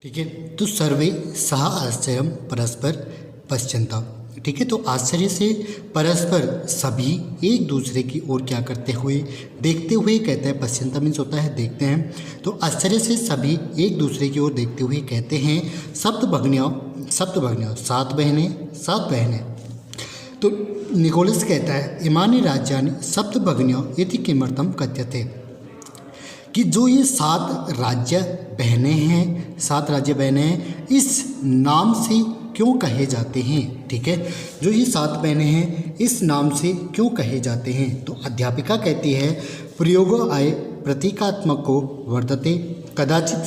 ठीक है। तो सर्वे सह आश्चर्यम परस्पर पश्यन्ता। ठीक है। तो आश्चर्य से परस्पर सभी एक दूसरे की ओर क्या करते हुए, देखते हुए कहते हैं। पश्यन्ता मीन्स होता है देखते हैं। तो आश्चर्य से सभी एक दूसरे की ओर देखते हुए कहते हैं सप्तभगिन्यौ सात बहनें। तो निकोलस कहता है इमानि राज्यानि सप्तभगिन्यौ इति किमर्थम कथ्यते, कि जो ये सात राज्य बहनें हैं इस नाम से क्यों कहे जाते हैं। ठीक है। जो ये सात बहनें हैं इस नाम से क्यों कहे जाते हैं। तो अध्यापिका कहती है प्रयोगो आय प्रतीकात्मको वर्तते कदाचित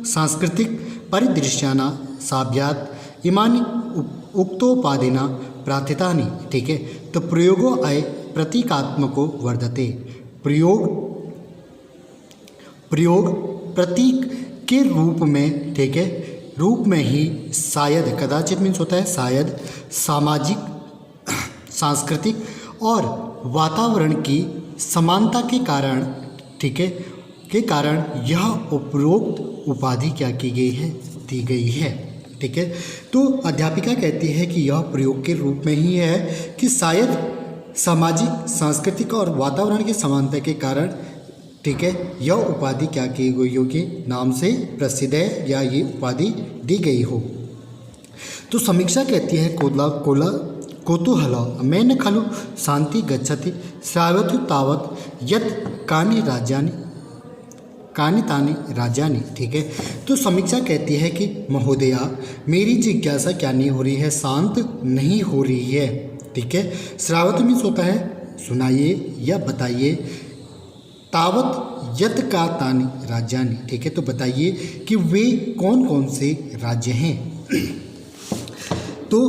सांस्कृतिक परिदृश्याना साभ्यात इमानि उक्तोपादिना प्रार्थितानि। ठीक है। तो प्रयोगो आय प्रतीकात्मको वर्तते, प्रयोग प्रतीक के रूप में, ठीक है, रूप में ही शायद, कदाचित मीन्स होता है शायद, सामाजिक, सांस्कृतिक और वातावरण की समानता के कारण, ठीक है, के कारण यह उपरोक्त उपाधि क्या की गई है, दी गई है। ठीक है। तो अध्यापिका कहती है कि यह प्रयोग के रूप में ही है कि शायद सामाजिक, सांस्कृतिक और वातावरण की समानता के कारण, ठीक है, यह उपाधि क्या की गई हो, के नाम से प्रसिद्ध है या ये उपाधि दी गई हो। तो समीक्षा कहती है कौतूहल मैन खलु शांति गच्छति श्रावतु तावत यत् कानि तानि राज्यानि। ठीक है। तो समीक्षा कहती है कि महोदया मेरी जिज्ञासा क्या नहीं हो रही है, शांत नहीं हो रही है। ठीक है। श्रावत मीन्स होता है सुनाइए या बताइए, तावत यत का तानि राज्यानि। ठीक है। तो बताइए कि वे कौन कौन से राज्य हैं। तो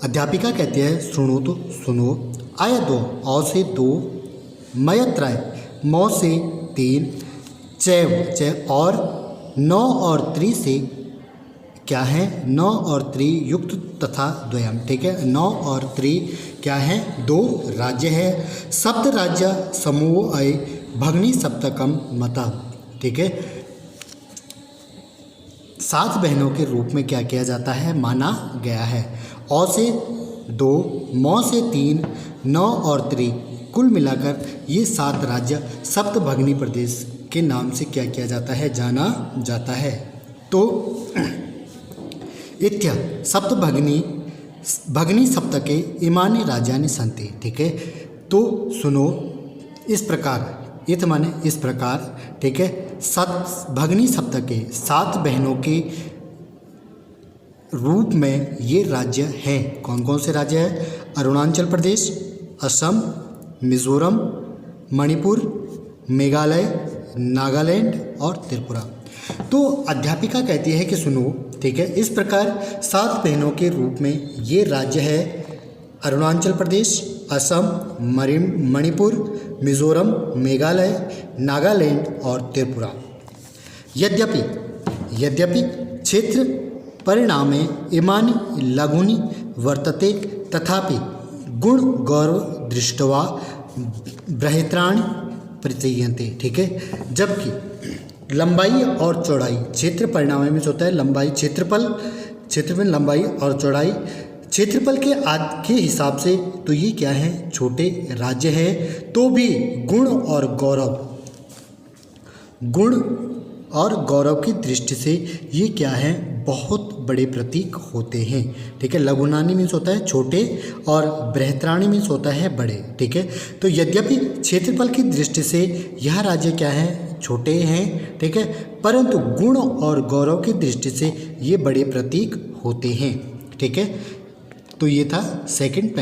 अध्यापिका कहती है सुनो तो सुनो, आय दो, औ से दो, मयत्रय, मौ से तीन, चैव और नौ और त्रि से क्या है, नौ और त्रि युक्त तथा द्वयम। ठीक है। नौ और त्रि क्या है, दो राज्य है। सप्त राज्य समूह अय भगनी सप्तकम मता। ठीक है। सात बहनों के रूप में क्या किया जाता है, माना गया है। औ से दो, मौ से तीन, नौ और त्रि, कुल मिलाकर ये सात राज्य सप्तभगिनी प्रदेश के नाम से क्या किया जाता है, जाना जाता है। तो इत्य भगिनी सप्तके इमानि राज्यानि सन्ति। ठीक है। तो सुनो, इस प्रकार, इत माने इस प्रकार, ठीक है, भगिनी सप्तके सात बहनों के रूप में ये राज्य हैं। कौन कौन से राज्य हैं, अरुणाचल प्रदेश, असम, मिजोरम, मणिपुर, मेघालय, नागालैंड और त्रिपुरा। तो अध्यापिका कहती है कि सुनो, ठीक है, इस प्रकार सात बहनों के रूप में ये राज्य है अरुणाचल प्रदेश, असम, मणिपुर, मिजोरम, मेघालय, नागालैंड और त्रिपुरा। यद्यपि क्षेत्र परिणामे इमानि लघुनि वर्तते तथापि गुण गौरव दृष्ट्वा बृहत्राणि प्रतीयन्ते। ठीक है। जबकि लंबाई और चौड़ाई, क्षेत्र परिणाम में होता है लंबाई, क्षेत्र में लंबाई और चौड़ाई, क्षेत्रफल के हिसाब से तो ये क्या है, छोटे राज्य है। तो भी गुण और गौरव की दृष्टि से ये क्या है, बहुत बड़े प्रतीक होते हैं। ठीक है। लघुनानी मीन्स होता है छोटे और बृहत्राणी मीन्स होता है बड़े। ठीक है। तो यद्यपि क्षेत्रफल की दृष्टि से यह राज्य क्या है, छोटे हैं। ठीक है। परंतु गुण और गौरव की दृष्टि से ये बड़े प्रतीक होते हैं। ठीक है। तो ये था सेकंड पैराग्राफ।